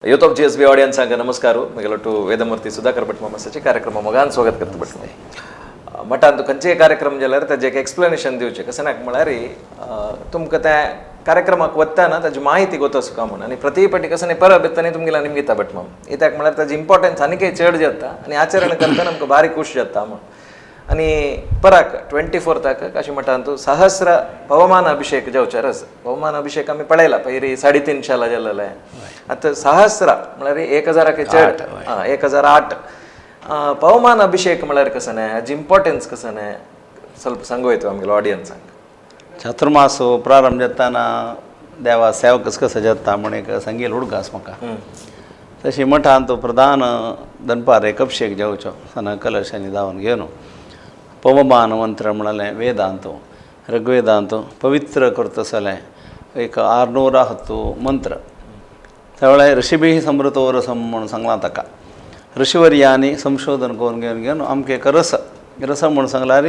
youth of GSB audience नमस्कार मिगलटू वेदमूर्ती सुधाकर भट मामासाचे कार्यक्रम मगान स्वागत करता भट मटान तू खंयचेय कार्यक्रम जाल्यार ताजें एक एक्सप्लेनेशन दिवचें कशें नाक म्हळ्यार तुमकां त्या कार्यक्रमाक वतना ताजी माहिती गोतोसुका म्हण आनी प्रति फावटी कशें न्ही परब येतना तुमगेला निमगिता भट माम इत्याक म्हळ्यार ताजी इम्पॉर्टन्स आनीकय चड जाता आनी आचरण करतना आमकां भारी खूश जाता म्हण आनी पराक 24 कशें म्हणटा तूं सहस्र पवमान अभिषेक जावचे रस पवमान अभिषेक आमी पळयला पयलीं 350 जाल्ले आतां सहस्र म्हळ्यार 1000 चड 1008 पवमान अभिषेक म्हळ्यार कसं न्ही हाजी इम्पॉर्टन्स कसं न्ही ಸ್ವಲ್ಪ सांगू येतो आमगेल्या ऑडियन्सांक चातुर्मासो प्रारंभ जाताना देवा सेवा कसं कसं जाता म्हण एक सांगेल उडगास म्हाका तशी मठान तो प्रधान दनपार एक अभिषेक जावचो सना कलशांनी धांवन घेवन पवमान मंत्र म्हणालें वेदांतो ऋग्वेदांतो पवित्र करतसलें एक 610 मंत्र त्या वेळार ऋषिभी समृतो रसम म्हणून सांगलां ताका ऋषिवर्यांनी संशोधन करून घेवन आमकां एक रस म्हणून सांगल्यार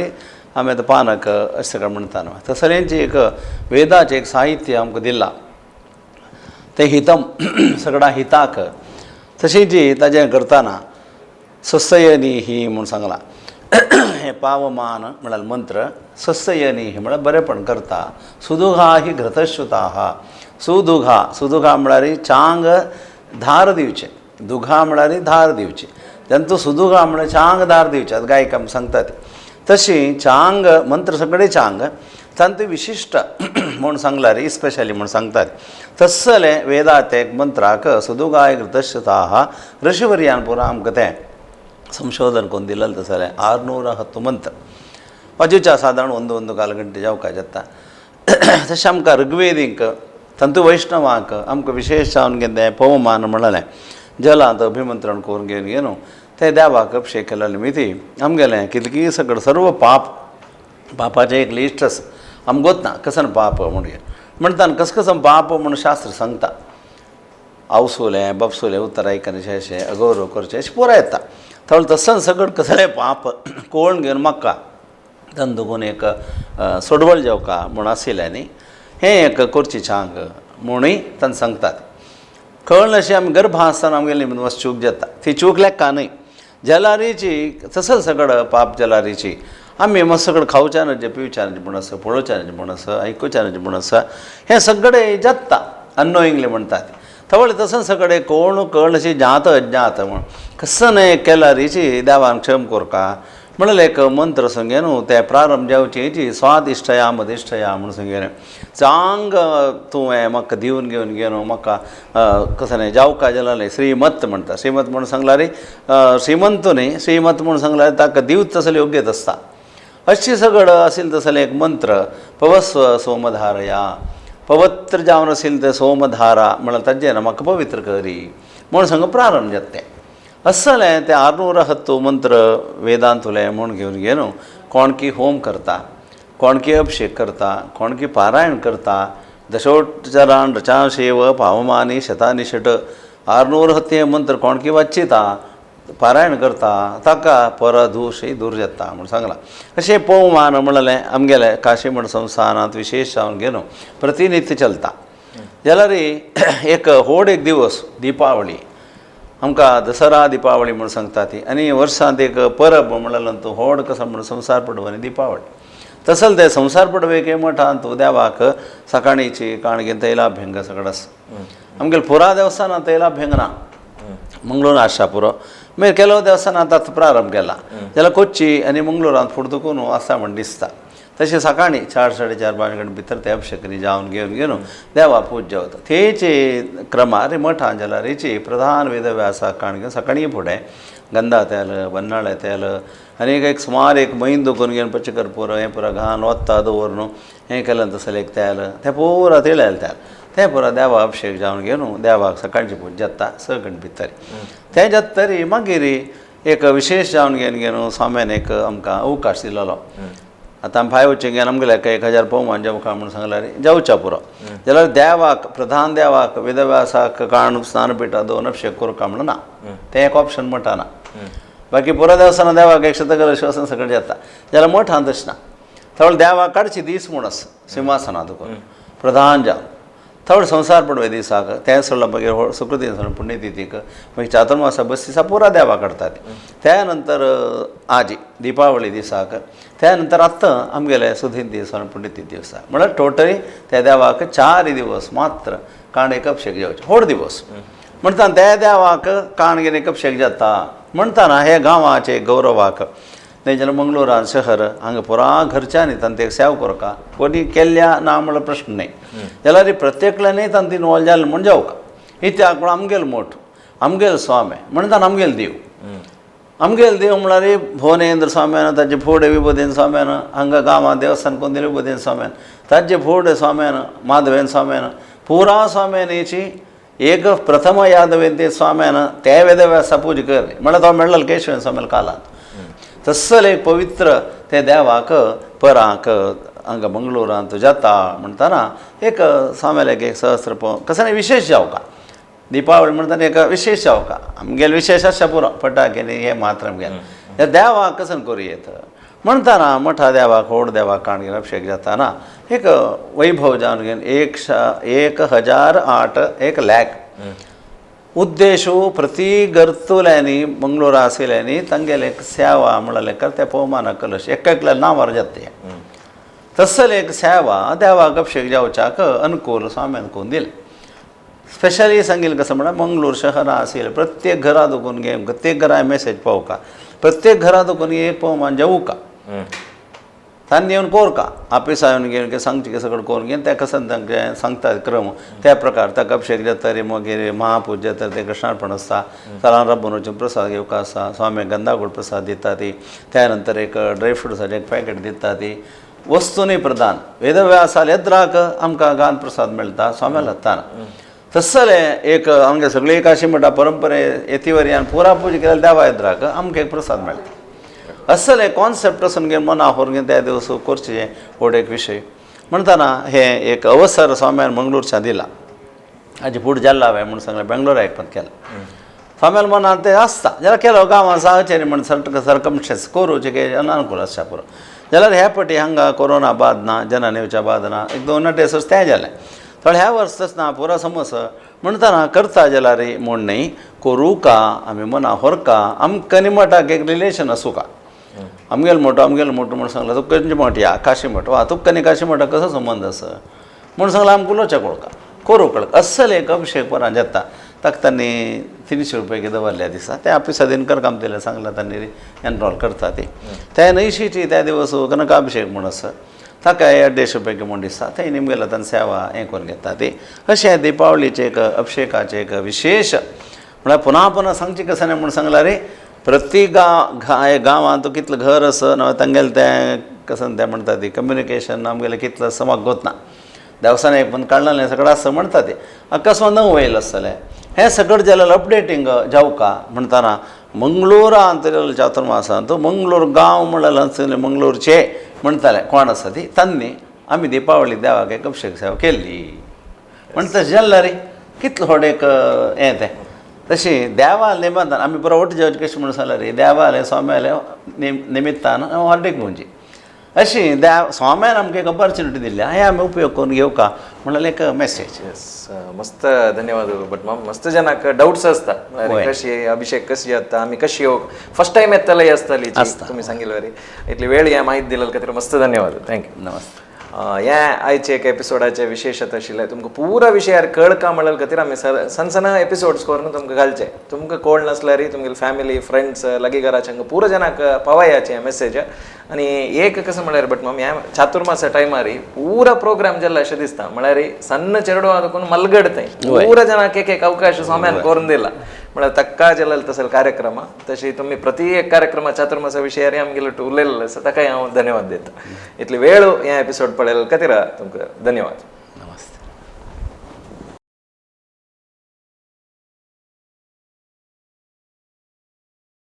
आमी आतां पानक अशें सगळें म्हणटा न्हय तसलेंची एक वेदाचें एक साहित्य आमकां दिलां तें हितम सगळ्या हिताक तशी जी ताजें करतना सस्ययनी ही म्हणून सांगलां हे पावमान म्हळ्यार मंत्र सस्ययनी ही म्हळ्यार बरेपण करता सुदुघा ही घृतश्रुता सुदुघा म्हळ्यार चांग धार दिवचें दुघा म्हळ्यार धार दिवची तेन्ना सुदुघा म्हळ्यार चांग धार दिवचे आतां गायक आमकां सांगता ती तशी चांग मंत्र सगळे चांग तांत विशिश्ट म्हूण सांगल्यार स्पेशली म्हूण सांगतात तसलें वेदांत एक मंत्राक सुदुघाय घृतश्रुता ऋषिवर्यान पुरो आमकां तें संशोधन करून दिलेलें तसलें 610 मंत्र वाजूच्या सादारण ಒಂದು ಕಾಲು ಗಂಟೆ जावका जाता तशें आमकां ऋग्वेदीक तंतु वैष्णवाक आमकां विशेश जावन घेतलें पवमान म्हणलें जलांत अभिमंत्रण करून घेवन ते देवाक अभिषेक केल्या निमित्ती आमगेलें कितकी सगळें सर्व पापाचें एक लिस्ट आसा आमकां गोतना कसन पाप म्हणटा कसं कसं पाप म्हणून शास्त्र सांगता आवसुलें बपसुलें उत्तरायकन अशें अगौरव करचें अशें पुराय येता थोडं तसन सगळें कसलें पाप कोण घेवन म्हाका तांकां दोगून एक सोडवळ जेवका म्हूण आशिल्लें न्ही हें एक करची चांग म्हणूय तांकां सांगतात कळना अशें आमी गर्भा आसतना आमगेली वस्त चूक जाता ती चूक लेखा न्हय जलारीची तसलें सगळें पाप जलारीची आमी मातसो सगळें खावच्या न्हय पिवच्या न्हय म्हूण आसा पळोवच्या न्हय म्हूण आसा आयकुच्या न्हय म्हूण आसा हें सगळें जाता अननोइंगली म्हणटात थवळे तसं सगळें कोण कळना अशी जात अज्ञात म्हूण कसं न्हय केल्यारीची देवान क्षम कोरका म्हणलें एक मंत्र संगे न्हू ते प्रारंभ जावची हेची स्वादिश्टया मदिश्टया म्हणून संगे चांग तूं हें म्हाका दिवन घेवन म्हाका कसं न्ही जावका जाल्यार श्रीमत म्हणटा श्रीमत म्हणून सांगल्यार श्रीमंत न्ही श्रीमत म्हणून सांगल्यार ताका दिवच तसलें योग्यत आसता अशी सगळं आशिल्लें तसलें एक मंत्र पवस्व सोमधारया पवित्र जावन आशिल्लें तें सोमधारा म्हळ्यार ताजेर म्हाका पवित्र करी म्हूण सांग प्रारंभ जाता तें असलें तें 610 मंत्र वेदांतुलें म्हूण घेवन कोणकी होम करता कोणकी अभिषेक करता कोणकी पारायण करता दशोच्चरान रचाशेव पावमानी शतानी षट 610 मंत्र कोणकी वाचिता पारायण करता ताका परदूशय दूर जाता म्हूण सांगलां अशें पवमान म्हणलें आमगेलें काशीमठ संस्थानांत विशेश जावन घेवन प्रतिनित्य चलता जाल्यार एक व्हड एक दिवस दिपावळी आमकां दसरा दिपावळी म्हूण सांगता ती आनी वर्सांत एक परब म्हणलें तूं व्हड कसो म्हूण संवसार पडवो दिपावळी तसलें तें संवसार पडवेके मठांत तूं देवाक सकाळीची काणगेन तैलाभ्यंग सगळो आसा आमगेल्या पुरा देवस्थानांत तैलाभ्यंग ना मंगळूर आसा पुरो मागीर केलो देवस्थानांत आतां प्रारंभ केला जाल्यार कोच्ची आनी मंगळुरांत फुडतकून आसा म्हण दिसता तशें सकाळी 4 साडे 4 घंटे भितर ते अभिषेकनी जावन घेवन देवा पूज जावता तेचे क्रमार मठान जाल्यार हेची प्रधान वेदव्यासाक काणगेन सकाळी फुडें गंधा तेल बन्नाळे तेल आनी एक सुमार एक म्हयनो दुखून घेवन पचकर्पूर हें पुरो घालून वत्ता दवरून हें केलें तसलें एक तेल तें पुरो तिळेलें तेल तें पुरो देवा अभिषेक जावन घेवन देवाक सकाळची पूज जाता 6 घंटे भितर तें जाता तरी मागीर एक विशेश जावन घेवन स्वाम्यान एक आमकां अवकाश दिलोलो आतां आमी भायर वचचें गेल्यार आमगेल्या 1000 पवमान जेवका म्हूण सांगल्यार जावच्या पुरो जाल्यार देवाक प्रधान देवाक वेदव्यासाक काण स्नानपिठा 2 अभिषेक करूं म्हणून ना तें एक ऑप्शन मठाना बाकी पुरो देवस्थानां देवाक एक शतकर श्वसन सगळें जाता जाल्यार मठान तशें ना थोडे देवाक काडची दीस म्हूण आसा सिंहासनांत प्रधान जावन थोडं संसार पडवे दिसाक त्या सोडला मागीर सुकृती पुण्यतिथीक मागीर चातुर्मासा बसीसा पुरा देवा करतात त्यानंतर आजी दिपावळी दिसाक त्यानंतर आत्ता आमगेले सुधीन दीस पुण्यतिथी दिवसा म्हळ्यार टोटली त्या देवाक 4 दिवस मात्र काण एक अभिषेक जेवचे व्हड दिवस म्हणटाना त्या देवाक काण घेवन एक अभिषेक जाता म्हणटाना हे गांवाचे गौरवाक तेंच्यानी मंगळूरान शहर हांगा पुरा घरच्यांनी तांते सेव करका कोणी केल्ल्या ना म्हणल्यार प्रश्न नाही जाल्यार प्रत्येकल्यानी तांती इनवॉल्व जालें म्हण जावका इत्याक म्हण आमगेलो मोठ आमगेलो स्वामी म्हणटाना आमगेलो देव आमगेलो देव म्हळ्यार भुवनेंद्र स्वाम्यान ताजे फुडें विभुदेन स्वाम्यान हांगा गांवांत देवस्थान कोंदिले विभुदेन स्वाम्यान ताजे फुडें स्वाम्यान माधवेन स्वाम्यान पुरा स्वाम्यानीची एक प्रथम यादवेन ते स्वाम्यान त्या वेदव्यासा पूजा करली म्हळ्यार तो मेळ्ळलो केशवेन स्वाम्याल कालांत तस्सल एक पवित्र ते देवाक परांक हांगा मंगळूरांत जाता म्हणटाना एक स्वाम्यालेक एक सहस्र कसं विशेष जावका दिपावळी म्हणटाना एक विशेष जावका आमगेले विशेष आसता पुरो फटाके हे मात्र आमगेले ह्या देवाक कसं करूं येता म्हणटाना मठा देवाक व्हड देवाक काण घेवन अभिषेक जाताना एक वैभव जावन घेवन 1008 1 लाख उद्देशू प्रति गರ್ತುಲ್ಯಾನಿ ಮಂಗಳೂರು ಆಸಿಲ್ಯಾನಿ ತಂಗೆಲೆ ಸೇವಾ म्हणले करते पवमान कलश एकल्या नावार जाते तसल एक सेवा देवाक अभिषेक जावच्याक अनुकूल स्वाम्यान कोण दिले स्पेशली सांगितलं कसं म्हणा मंगळूर शहर असेल प्रत्येक घरात दुखून घे प्रत्येक घरा मेसेज पावका प्रत्येक घरात दुखून एक पवमान जाऊ का तांणी येवन कोरका ऑफिसा येवन घेवन सांगचे सगळं कोरून घेवन त्या कसं तांकां सांगता क्रम त्या प्रकार ताका अभिषेक जातरी मागीर महापूज जाता ते कृष्णार्पण आसता सलान रब्बनूचे प्रसाद घेवका आसता स्वामी गंधागोड प्रसाद दिता ती त्यानंतर एक ड्रायफ्रुट्साचें एक पॅकेट दिता ती वस्तूंनी प्रदान वेदव्यासाल येद्राक आमकां गान प्रसाद मेळटा स्वाम्याल हाताना तसले एक आमगे सगळी एकाशी म्हणटा परंपरे येतीवरयान पुरा पूज केल्या देवा येद्राक आमकां एक प्रसाद मेळटा असले कॉन्सेप्ट असून घेवन मना व्हरून त्या दिवस करचे व्हड एक विशय म्हणटाना हे एक अवसर स्वाम्यान मंगळूरच्या दिला हाजे फुडें जाल्ला हांवें म्हणून सांगलें बेंगलोरा एक पण केला स्वाम्यान मनान ते आसता जाल्यार केलो गांवांत सांगचें म्हण सरकमस्टन्स करूचे की अनानुकूल आसता पुरो जाल्यार हे फाटी हांगा कोरोना बाद ना जनान येवच्या बाद ना एक 2 टेस्ट तें जालें थोडे ह्या वर्साच ना पुरो समज म्हणटाना करता जाल्यार म्हण न्ही करूं का आमी मना व्हरका आमकां मठाक एक रिलेशन आसूं का आमगेलो मोठो म्हणून सांगला तुका खंयचें मठ या काशी मठ वा तुका आनी काशी मठाक कसो संबंद आसा म्हणून सांगला आमकां उलोवचें कळका करूं कळक असल एक अभिषेक परां जाता ताका तांणी 300 रुपया दवरल्या दिसा त्या ऑफिसा दिनकर काम दिलें सांगला तांणी एनरोल करता ती त्या नैशीची त्या दिवस कनकाभिषेक म्हूण आसा ताका 150 रुपया म्हूण दिसता थंय निमगेलो तांणी सेवा हें करून घेता ती अशें दिपावळीचें एक अभिषेकाचें एक विशेष म्हळ्यार पुन्हा पुन्हा सांगचें कशें न्ही म्हूण सांगला रे प्रति गांवांत कितलें घर आसा ना तांगेलें तें कसं तें म्हणटा ती कम्युनिकेशन आमगेलें कितलें समक गोतना देवसाण एक पण काडलेलें सगळें आसा म्हणटा ती अकस्मात नवो येयलो आसतलें हें सगळें जाल्यार अपडेटींग जावका म्हणटाना मंगळूरांत चातुर्मासांत मंगळूर गांव म्हणलें मंगळूरचे म्हणटाले कोण आसा ती तांणी आमी दिपावळी देवाक एक अभिषेक सेवा केल्ली म्हणटा तशें जाल्लें रे कितलें व्हड एक हें तें तशें देवा निमतान आमी पुरो वोट जेवचे कशें म्हणून सांगलें रे देवाले स्वाम्याले निमित्तान हॉलिडेक म्हणजे अशी स्वाम्यान आमकां एक ऑपॉर्च्युनिटी दिल्या हे आमी उपयोग करून घेवका म्हणल्यार एक मेसेज येस मस्त धन्यवाद भटमाम मस्त जनाक डाउट्स आसता कशी अभिषेक कशी जाता आमी कशी येवक फर्स्ट टाइम येतली आसतली तुम्ही सांगिल्लें रे इतली वेळ ह्या माहिती दिलेल्या खातीर मस्त धन्यवाद थँक्यू नमस्ते ह्या आयचे एक एपिसोडाचे विशेषता आशिल्लें तुमकां पुरा विशयार कळका म्हणल्या खातीर आमी सन एपिसोड्स करून तुमकां घालचे तुमकां कळ्ळ नासल्यार तुमगे फॅमिली फ्रेंड्स लागीं घराचे पुरो जनाक पावयाचे मेसेज आनी एक कसं म्हळ्यार बट मग ह्या चातुर्मासा टायमार पुरा प्रोग्राम जाल्लो अशें दिसता म्हळ्यार सन्न चेडो देखून मलगडतय पुरा जनाक एक अवकाश स्वाम्यान करून दिला म्हळ्यार तक्का जाल्यार तसले कार्यक्रम तशी तुम्ही प्रति एक कार्यक्रम चातुर्मासा विशयार आमगेलो उलयल्लो आसा ताकाय हांव धन्यवाद दिता इतली वेळ ह्या एपिसोड पळयल्या खातीर तुमकां धन्यवाद नमस्ते